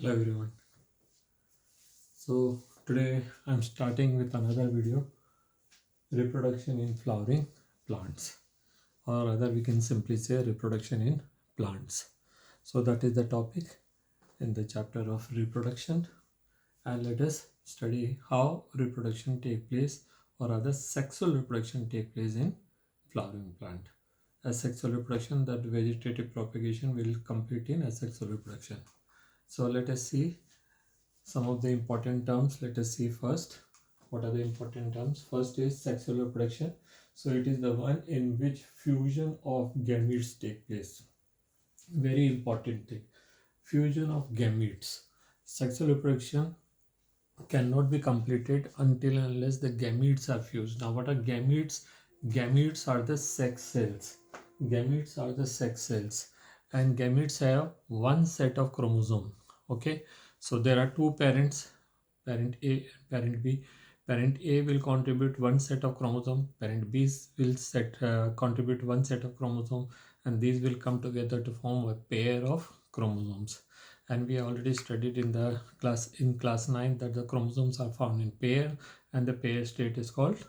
Hello everyone. So today I'm starting with another video, reproduction in flowering plants, or rather we can simply say reproduction in plants. So that is the topic in the chapter of reproduction, and let us study how reproduction take place, or rather sexual reproduction take place in flowering plant. As sexual reproduction, that vegetative propagation will complete in asexual reproduction. So let us see some of the important terms. Let us see first what are the important terms. First is sexual reproduction. So it is the one in which fusion of gametes take place. Very important thing, fusion of gametes. Sexual reproduction cannot be completed until and unless the gametes are fused. Now what are gametes? Gametes are the sex cells. Gametes are the sex cells, and gametes have one set of chromosome. Okay, so there are two parents, parent A and parent B. Parent A will contribute one set of chromosome, parent B will contribute one set of chromosome, and these will come together to form a pair of chromosomes. And we already studied in the class 9 that the chromosomes are found in pair, and the pair state is called,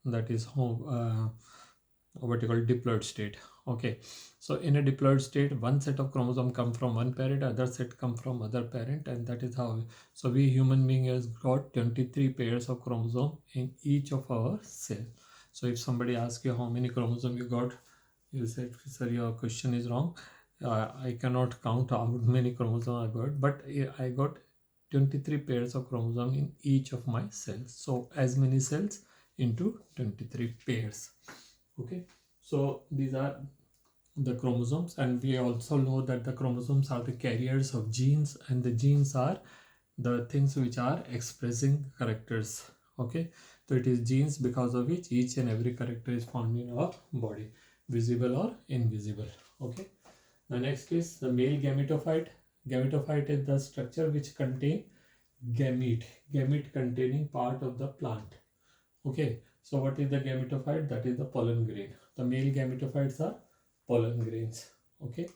that is what you call diploid state. Okay, so in a diploid state, one set of chromosome come from one parent, other set come from other parent, and that is how so we human being has got 23 pairs of chromosome in each of our cell. So if somebody asks you how many chromosome you got, you said, sir, your question is wrong. I cannot count how many chromosomes I got, but I got 23 pairs of chromosome in each of my cells. So as many cells into 23 pairs. Okay, so these are the chromosomes, and we also know that the chromosomes are the carriers of genes, and the genes are the things which are expressing characters. Okay, so it is genes because of which each and every character is found in our body, visible or invisible. Okay, the next is the male gametophyte. Gametophyte is the structure which contain gamete containing part of the plant. Okay, so what is the gametophyte? That is the pollen grain. The male gametophytes are pollen grains. Okay,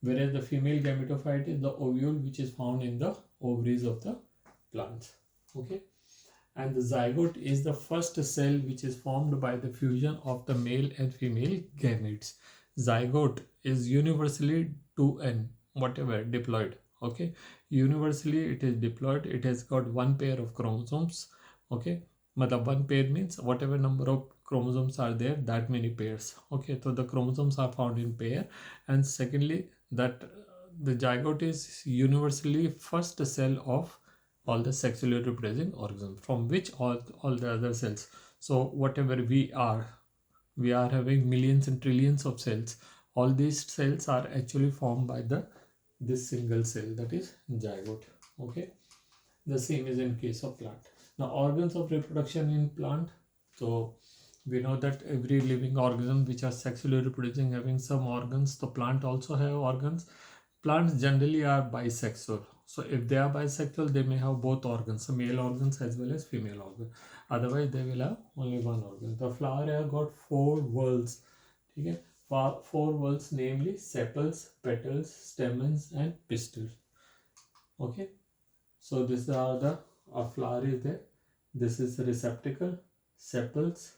whereas the female gametophyte is the ovule which is found in the ovaries of the plants. Okay, and the zygote is the first cell which is formed by the fusion of the male and female gametes. Zygote is universally 2n, whatever, diploid. Okay, universally it is diploid. It has got one pair of chromosomes. Okay, matlab one pair means whatever number of chromosomes are there, that many pairs. Okay, so the chromosomes are found in pair. And secondly, that the zygote is universally first cell of all the sexually reproducing organisms, from which all the other cells. So whatever we are having millions and trillions of cells. All these cells are actually formed by this single cell, that is zygote. Okay, the same is in case of plant. Now organs of reproduction in plant. So we know that every living organism which are sexually reproducing having some organs. The plant also have organs. Plants generally are bisexual. So if they are bisexual, they may have both organs, so male organs as well as female organs. Otherwise, they will have only one organ. The flower have got 4 whorls. Okay? 4 whorls, namely sepals, petals, stamens, and pistils. Okay. So these are the flower is there. This is the receptacle, sepals,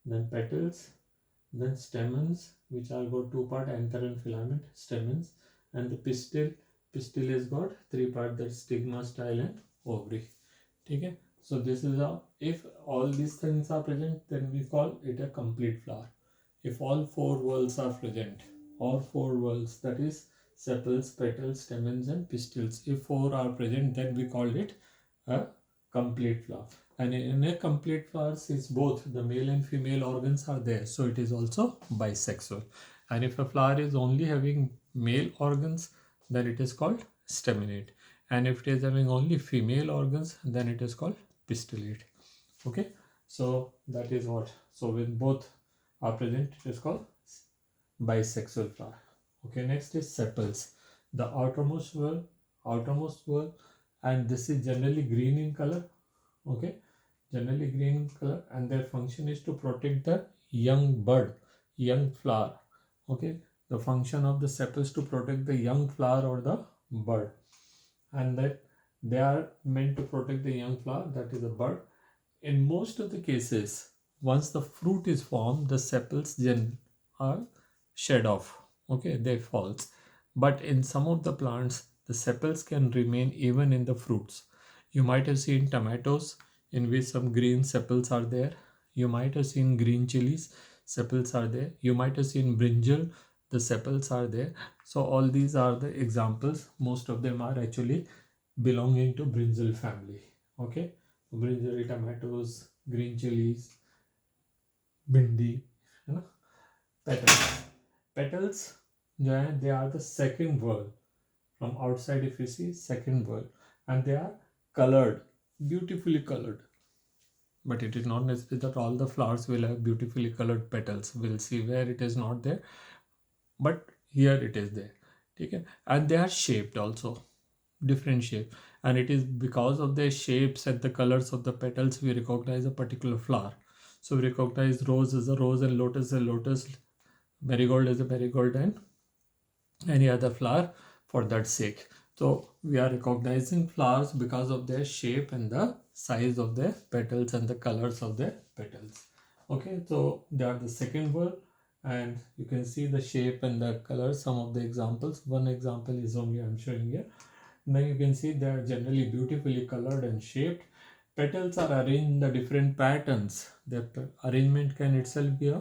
then petals, then stamens, which are got 2 part, anther and filament, stamens, and the pistil is got 3 part, that stigma, style, and ovary. Okay, so this is how, if all these things are present, then we call it a complete flower. If all 4 whorls are present, all 4 whorls, that is sepals, petals, stamens, and pistils, if 4 are present, then we call it a complete flower. And in a complete flower, since both the male and female organs are there, so it is also bisexual. And if a flower is only having male organs, then it is called staminate. And if it is having only female organs, then it is called pistillate. Okay, so that is what. So when both are present, it is called bisexual flower. Okay, next is sepals. The outermost whorl, and this is generally green in color. Okay, generally green in color, and their function is to protect the young flower. Okay, the function of the sepals to protect the young flower or the bud. and that they are meant to protect the young flower, that is a bud. In most of the cases, once the fruit is formed, the sepals then are shed off. Okay, they falls. But in some of the plants, the sepals can remain even in the fruits. You might have seen tomatoes in which some green sepals are there. You might have seen green chilies, sepals are there. You might have seen brinjal, the sepals are there. So all these are the examples. Most of them are actually belonging to brinjal family. Okay, brinjal, tomatoes, green chilies, bindi, you know, petals. Petals, they are the second word from outside. If you see, second word, and they are colored, beautifully colored. But it is not necessary that all the flowers will have beautifully colored petals. We'll see where it is not there, but here it is there. Okay, and they are shaped also, different shape, and it is because of their shapes and the colors of the petals we recognize a particular flower. So we recognize rose as a rose, and lotus as a lotus, marigold as a marigold, and any other flower for that sake. So we are recognizing flowers because of their shape and the size of their petals and the colors of their petals. Okay, so they are the second word, and you can see the shape and the color. Some of the examples, one example is only I'm showing here. Now you can see they are generally beautifully colored and shaped. Petals are arranged in the different patterns. Their arrangement can itself be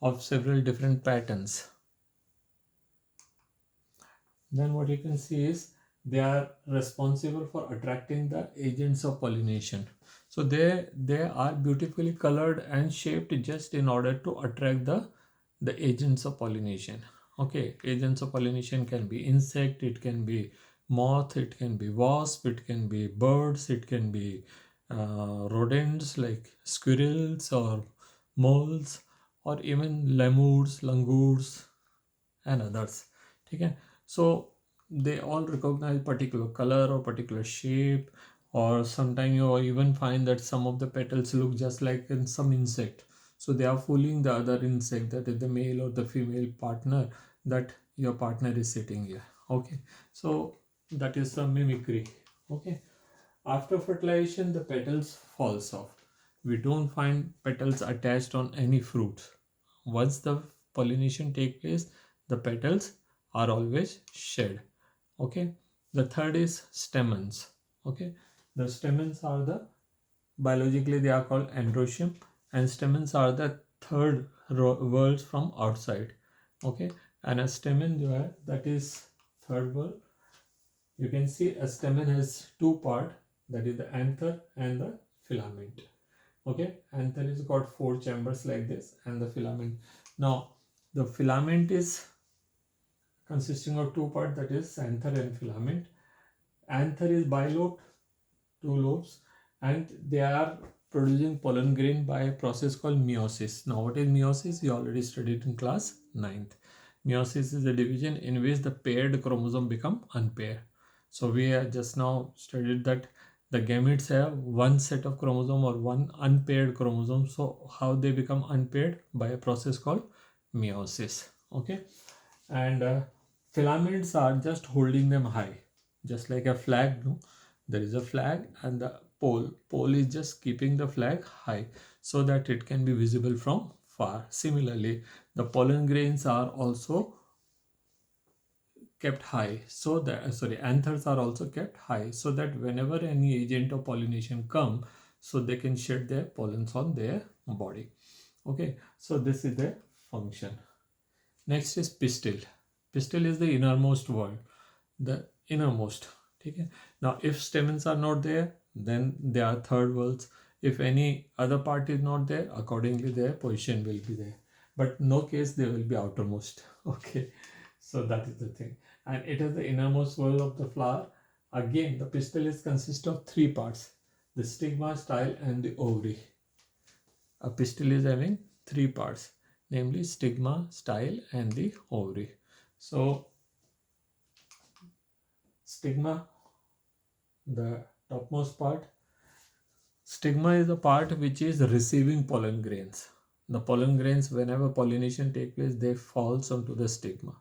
of several different patterns. Then what you can see is they are responsible for attracting the agents of pollination. So they are beautifully colored and shaped just in order to attract the agents of pollination. Okay, agents of pollination can be insect, it can be moth, it can be wasp, it can be birds, it can be rodents like squirrels or moles, or even lemurs, langurs, and others. Okay, so they all recognize particular color or particular shape, or sometimes you even find that some of the petals look just like in some insect. So they are fooling the other insect, that is the male or the female partner, that your partner is sitting here. Okay, so that is some mimicry. Okay, after fertilization, the petals falls off. We don't find petals attached on any fruit. Once the pollination take place, the petals are always shed. Okay, the third is stamens. Okay, the stamens are the, biologically they are called androecium, and stamens are the third worlds from outside. Okay, and a stamen that is third world. You can see a stamen has two parts, that is the anther and the filament. Okay, anther is got four chambers like this, and the filament. Now the filament is consisting of two parts, that is anther and filament. Anther is bilobed, two lobes, and they are producing pollen grain by a process called meiosis. Now what is meiosis? You already studied in class 9th. Meiosis is a division in which the paired chromosome become unpaired. So we have just now studied that the gametes have one set of chromosome or one unpaired chromosome. So how they become unpaired? By a process called meiosis. Okay, and filaments are just holding them high, just like a flag. No, there is a flag, and the pole is just keeping the flag high so that it can be visible from far. Similarly, the pollen grains are also kept high, so that anthers are also kept high, so that whenever any agent of pollination come, so they can shed their pollens on their body. Okay, so this is the function. Next is pistil. Pistil is the innermost wall, the innermost. Okay. Now if stamens are not there, then they are third whorls. If any other part is not there, accordingly their position will be there, but no case they will be outermost. Okay, so that is the thing, and it is the innermost wall of the flower. Again, the pistil is consist of three parts: the stigma, style, and the ovary. A pistil is having three parts, namely stigma, style, and the ovary. So stigma, the topmost part. Stigma is the part which is receiving pollen grains. The pollen grains, whenever pollination take place, they falls onto the stigma.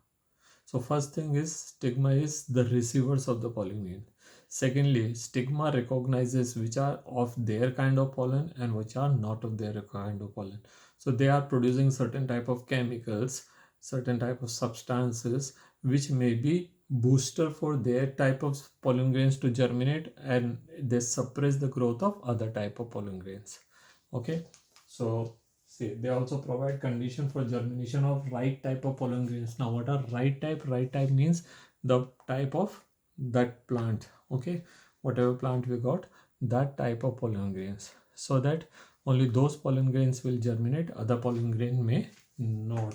So first thing is, stigma is the receivers of the pollen grain. Secondly, stigma recognizes which are of their kind of pollen and which are not of their kind of pollen. So they are producing certain type of chemicals, certain type of substances which may be booster for their type of pollen grains to germinate, and they suppress the growth of other type of pollen grains. Okay, so see, they also provide condition for germination of right type of pollen grains. Now what are right type? Right type means the type of that plant. Okay, whatever plant we got, that type of pollen grains, so that only those pollen grains will germinate, other pollen grain may not.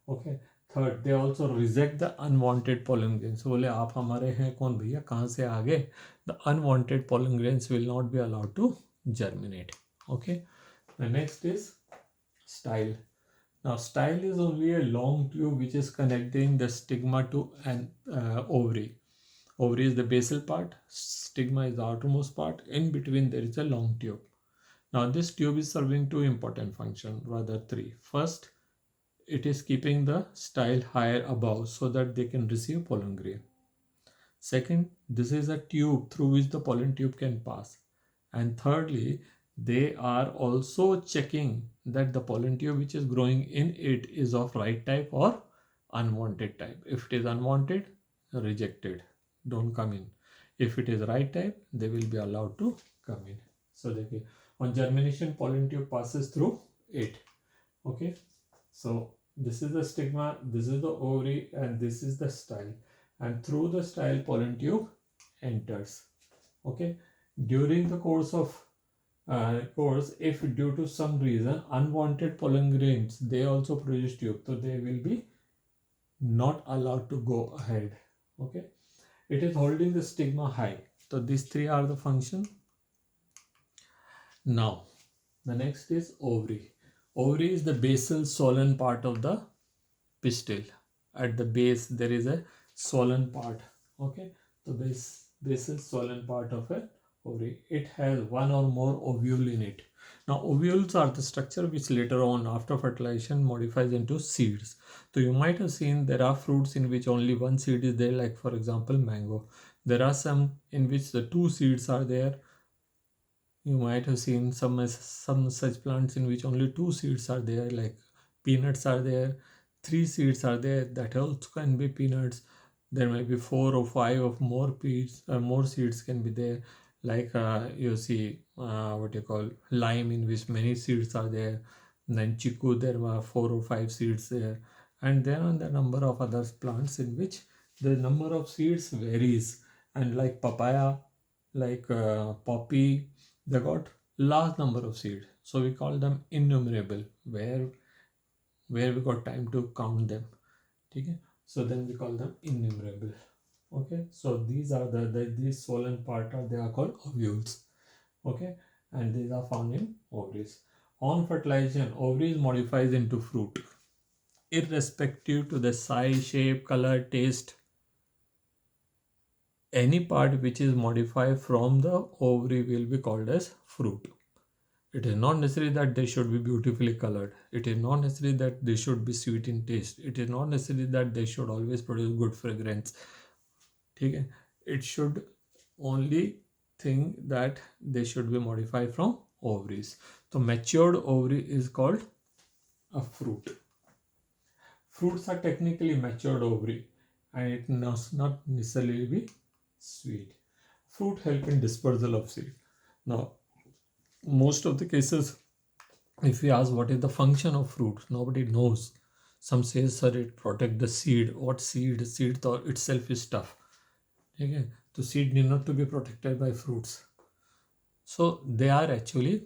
Okay, third, they also reject the unwanted pollen grains. So बोले आप हमारे हैं कौन भैया, कहाँ से आ गए? The unwanted pollen grains will not be allowed to germinate. Okay, the next is style. Now style is only a long tube which is connecting the stigma to an ovary. Ovary is the basal part, stigma is the outermost part, in between there is a long tube. Now this tube is serving two important functions, rather three. First, it is keeping the style higher above so that they can receive pollen grain. Second, this is a tube through which the pollen tube can pass. And thirdly, they are also checking that the pollen tube which is growing in it is of right type or unwanted type. If it is unwanted, rejected, don't come in. If it is right type, they will be allowed to come in. So they, on germination, pollen tube passes through it. Okay, so this is the stigma, this is the ovary, and this is the style, and through the style pollen tube enters. Okay, during the course of if due to some reason unwanted pollen grains they also produce tube, so they will be not allowed to go ahead. Okay, it is holding the stigma high. So these three are the function. Now the next is ovary. Ovary is the basal swollen part of the pistil. At the base there is a swollen part. Okay, the basal swollen part of a ovary. It has one or more ovule in it. Now ovules are the structure which later on after fertilization modifies into seeds. So you might have seen there are fruits in which only one seed is there, like for example mango. There are some in which the two seeds are there. You might have seen some such plants in which only two seeds are there, like peanuts are there, three seeds are there, that also can be peanuts. There may be four or five of more more seeds can be there, like you see what you call lime in which many seeds are there. Then chiku, there were four or five seeds there, and then on the number of other plants in which the number of seeds varies, and like papaya, like poppy, they got large number of seeds, so we call them innumerable, where we got time to count them. Okay, so then we call them innumerable. Okay, so these are these swollen part are, they are called ovules. Okay, and these are found in ovaries. On fertilization, ovaries modifies into fruit irrespective to the size, shape, color, taste. Any part which is modified from the ovary will be called as fruit. It is not necessary that they should be beautifully colored. It is not necessary that they should be sweet in taste. It is not necessary that they should always produce good fragrance. Okay? It should only think that they should be modified from ovaries. So matured ovary is called a fruit. Fruits are technically matured ovary, and it must not necessarily be sweet. Fruit help in dispersal of seed. Now, most of the cases, if we ask what is the function of fruit, nobody knows. Some says sir it protect the seed. What seed? Seed itself is tough. Okay, so seed need not to be protected by fruits. So they are actually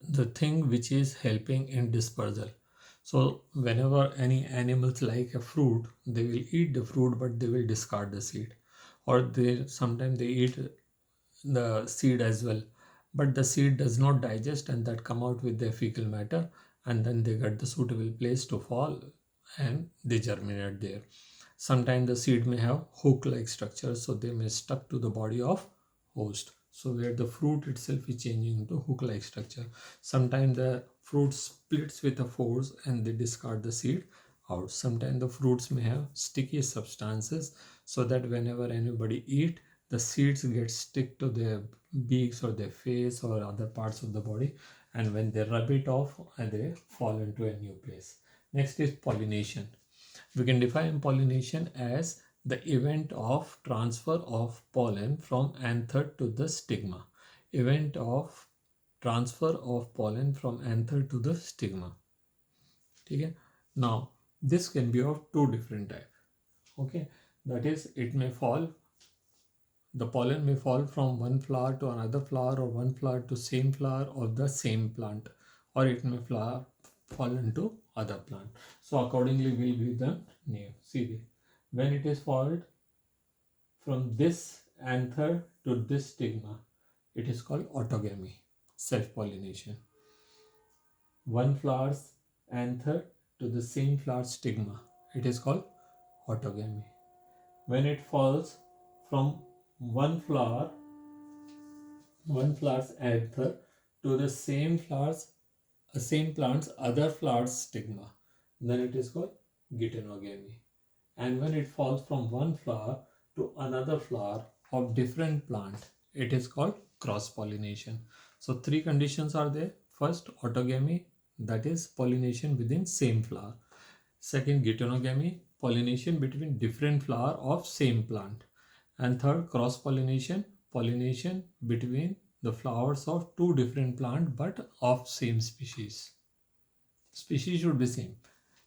the thing which is helping in dispersal. So whenever any animals like a fruit, they will eat the fruit, but they will discard the seed, or they sometimes they eat the seed as well, but the seed does not digest, and that come out with their fecal matter, and then they get the suitable place to fall and they germinate there. Sometimes the seed may have hook like structure, so they may stuck to the body of host, so where the fruit itself is changing into hook like structure. Sometimes the fruit splits with a force and they discard the seed out. Sometimes the fruits may have sticky substances, so that whenever anybody eat, the seeds get stick to their beaks or their face or other parts of the body, and when they rub it off, they fall into a new place. Next is pollination. We can define pollination as the event of transfer of pollen from anther to the stigma. Event of transfer of pollen from anther to the stigma. Okay? Now, this can be of two different types. Okay, that is, it may fall, the pollen may fall from one flower to another flower, or one flower to same flower of the same plant, or it may fall into other plant. So accordingly we'll give them name. See, when it is followed from this anther to this stigma, it is called autogamy, self-pollination. One flower's anther to the same flower stigma, it is called autogamy. When it falls from one flower's anther to the same plant's other flower's stigma, then it is called geitonogamy. And when it falls from one flower to another flower of different plant, it is called cross-pollination. So three conditions are there. First, autogamy, that is pollination within same flower. Second, geitonogamy, pollination between different flower of same plant. And third, cross-pollination, pollination between the flowers of two different plants but of same species. Species should be same.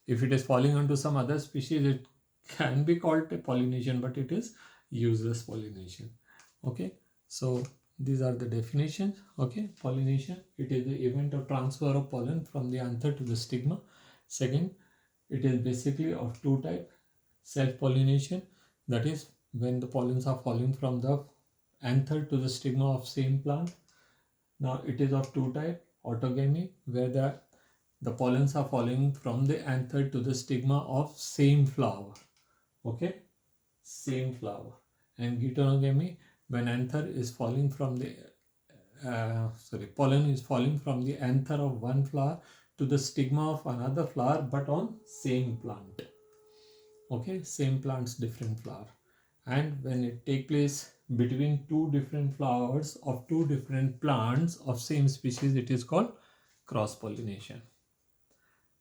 If it is falling onto some other species, it can be called a pollination, but it is useless pollination. Okay, so these are the definitions. Okay, pollination, it is the event of transfer of pollen from the anther to the stigma. Second, it is basically of two types. Self-pollination, that is when the pollens are falling from the anther to the stigma of same plant. Now it is of two types. Autogamy, where the pollens are falling from the anther to the stigma of same flower. Okay, same flower. And geitonogamy, when anther is falling from the pollen is falling from the anther of one flower to the stigma of another flower but on same plant. Okay, same plants, different flower. And when it take place between two different flowers of two different plants of same species, it is called cross pollination.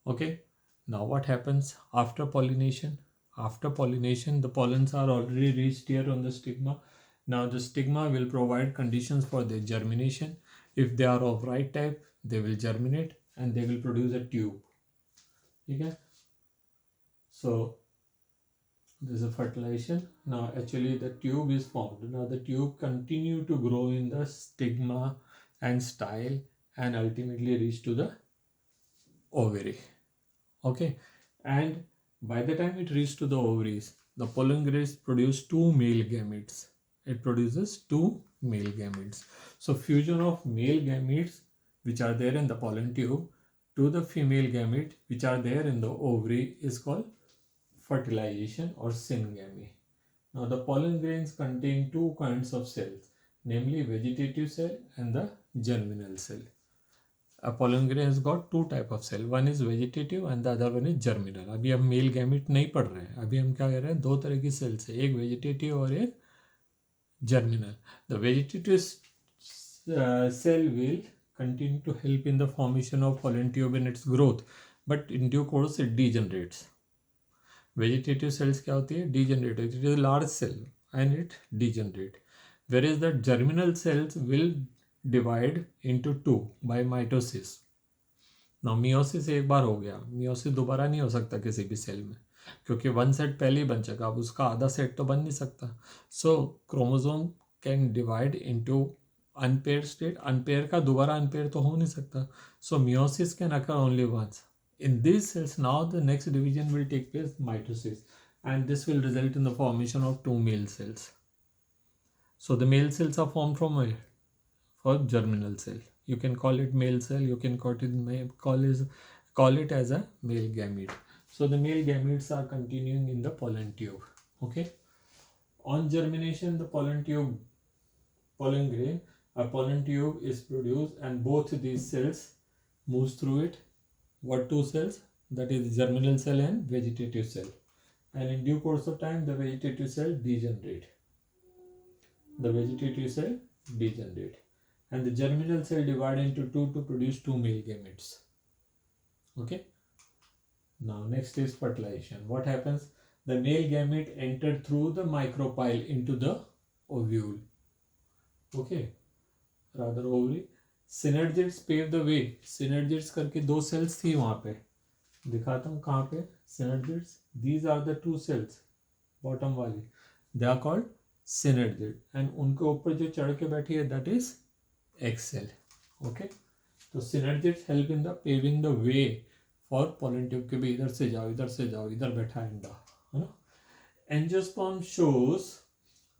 Okay, now what happens after pollination? After pollination, the pollens are already reached here on the stigma. Now the stigma will provide conditions for their germination. If they are of right type, they will germinate and they will produce a tube. Okay, so this is a fertilization. Now actually the tube is formed. Now the tube continue to grow in the stigma and style and ultimately reach to the ovary. Okay, and by the time it reaches to the ovaries, the pollen grains produce two male gametes. It produces two male gametes. So fusion of male gametes which are there in the pollen tube to the female gamete which are there in the ovary is called fertilization or syngamy. Now the pollen grains contain two kinds of cells, namely vegetative cell and the germinal cell. A pollen grain has got two type of cell, one is vegetative and the other one is germinal. अभी हम male gamete नहीं पढ़ रहे हैं, अभी हम क्या कर रहे हैं, दो तरह की सेल्स है, एक वेजिटेटिव और एक germinal. The vegetative cell will continue to help in the formation of pollen tube in its growth, but in due course it degenerates. Vegetative cells क्या होती है, degenerate. It is a large cell and it degenerate. Whereas the germinal cells will divide into two by mitosis. Now meiosis एक बार हो गया, meiosis दोबारा नहीं हो सकता किसी भी सेल में, क्योंकि वन सेट पहले ही बन चुका, अब उसका आधा सेट तो बन नहीं सकता. So chromosome can divide into unpair state. Unpair का दोबारा अनपेयर तो हो नहीं सकता. सो meiosis can occur only once. In these cells, now the next division will take place, mitosis, and this will result in the formation of two male cells. So the male cells are formed from where? For germinal cell. You can call it male cell, you can call it as a male gamete. So the male gametes are continuing in the pollen tube. Okay. On germination, the pollen grain, a pollen tube is produced and both these cells moves through it. What two cells? That is germinal cell and vegetative cell. And in due course of time, the vegetative cell degenerate. the vegetative cell degenerate, and the germinal cell divide into two to produce two male gametes. Okay. Now next is fertilization. What happens? The male gamete entered through the micropyle into the ovule. Okay. Rather ovary. Synergids pave the way. Synergids करके दो cells थी वहाँ पे. दिखाता हूँ कहाँ पे. Synergids. These are the two cells. Bottom वाली. They are called synergid. And उनके ऊपर जो चढ़ के बैठी है that is egg cell. Okay. तो synergids help in the paving the way for pollen tube के भी इधर से जाओ, इधर बैठा है अंडा, है ना. Angiosperm shows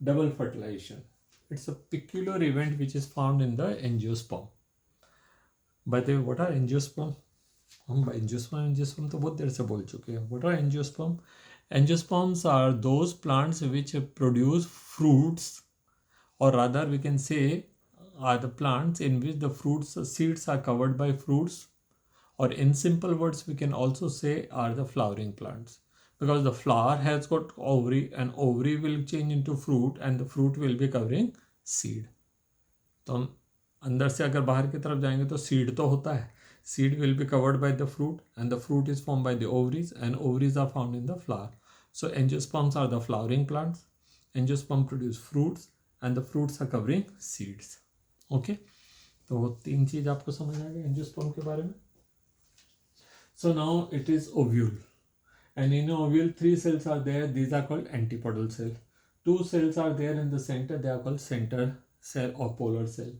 double fertilization. It's a peculiar event which is found in the angiosperm. By the way, what are angiosperm? हम angiosperm तो बहुत देर से बोल चुके हैं. What are angiosperm? Angiosperms are those plants which produce fruits, or rather we can say are the plants in which the fruits, seeds are covered by fruits, or in simple words we can also say are the flowering plants, because the flower has got ovary and ovary will change into fruit and the fruit will be covering seed. तो हम अंदर से अगर बाहर की तरफ जाएंगे तो सीड तो होता है. Seed will be covered by the fruit and the fruit is formed by the ovaries and ovaries are found in the flower. So angiosperms are the flowering plants. Angiosperm produce fruits and the fruits are covering seeds. Okay. तो वो तीन चीज आपको समझ आ गई angiosperm के बारे में. So now it is ovule, and in ovule 3 cells are there. These are called antipodal cell. 2 cells are there in the center. They are called center cell or polar cell.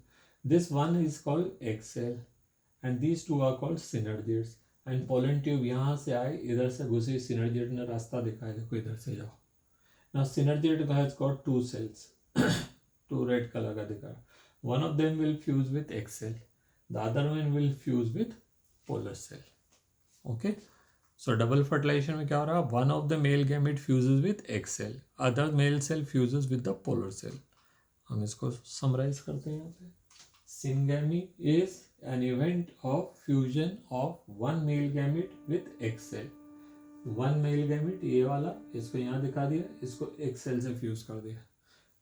This one is called egg cell, and these two are called synergids. And pollen tube यहाँ से आए, इधर से घुसी, synergid ने रास्ता दिखाया, देखो इधर से जाओ. Now synergid has got 2 cells, 2 red color का दिखा. One of them will fuse with egg cell. The other one will fuse with polar cell. Okay. So double fertilization में क्या हो रहा है? One of the male gamete fuses with egg cell, other male cell fuses with the polar cell. हम इसको summarize करते हैं यहाँ पे. Syngamy is an event of fusion of one male gamete with egg cell. One male gamete ये वाला, इसको यहाँ दिखा दिया, इसको egg cell से fuse कर दिया.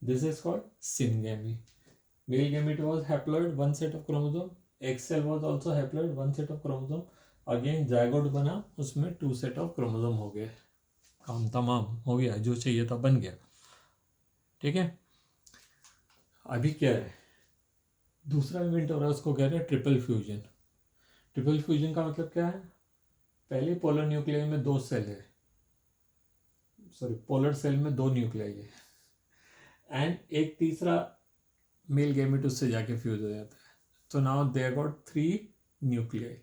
This is called syngamy. Male gamete was haploid, one set of chromosome. Egg cell was also haploid, one set of chromosome. Again zygote बना, उसमें 2 सेट ऑफ क्रोमोसोम हो गए. काम तमाम हो गया, जो चाहिए था बन गया. ठीक है. अभी क्या है, दूसरा इवेंट हो रहा है, उसको कह रहे हैं ट्रिपल फ्यूजन. ट्रिपल फ्यूजन का मतलब क्या है? पहले पोलर न्यूक्लियाई में 2 सेल है, सॉरी पोलर सेल में 2 न्यूक्लियाई है, एंड एक तीसरा मेल गैमेट उससे जाके फ्यूज हो जाता है. तो now they got 3 nuclei.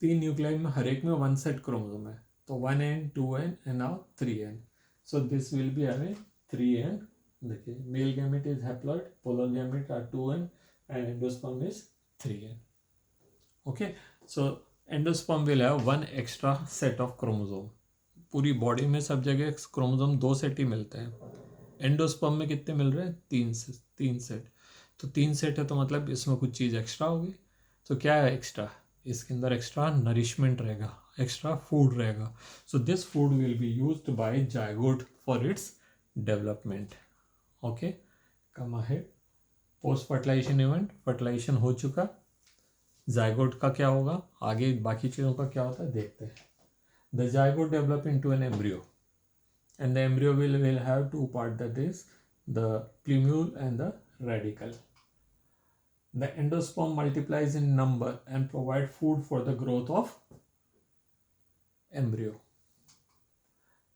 3 nuclei में हर एक में 1 सेट क्रोमोसोम है, तो 1n 2n and now 3n. So this will be having 3n. देखिए male gamete is haploid, polar gamete are 2n and endosperm is 3n. Okay. So endosperm will have 1 extra set of chromosome. पूरी body में सब जगह chromosome 2 set ही मिलते हैं. Endosperm में कितने मिल रहे हैं? 3 सेट. तो 3 सेट है तो मतलब इसमें कुछ चीज़ एक्स्ट्रा होगी. तो क्या है एक्स्ट्रा? इसके अंदर एक्स्ट्रा नरिशमेंट रहेगा, एक्स्ट्रा फूड रहेगा. So this food will be used by zygote for its development. Okay. Come ahead. Post fertilization event, fertilization हो चुका. जायगोट का क्या होगा, आगे बाकी चीज़ों का क्या होता है देखते हैं. The zygote develop into an embryo and the embryo will have 2 parts, that is the plumule and the radicle. The endosperm multiplies in number and provide food for the growth of embryo.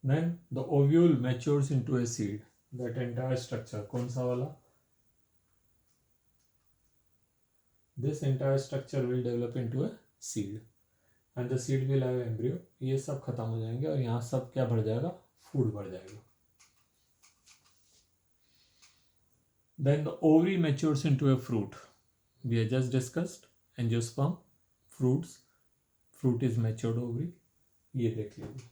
Then the ovule matures into a seed. That entire structure, कौन सा वाला? This entire structure will develop into a seed and the seed will have embryo. ये सब खत्म हो जाएंगे और यहाँ सब क्या बढ़ जाएगा? फूड बढ़ जाएगा. Then the ovary matures into a fruit. We have just discussed angiosperm, fruits. Fruit is matured ovary. ये देख लीजिए.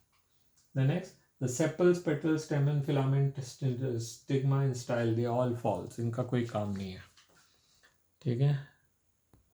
The next, the sepals, petals, stamen, filament, stigma and style, they all falls. इनका कोई काम नहीं है. ठीक है.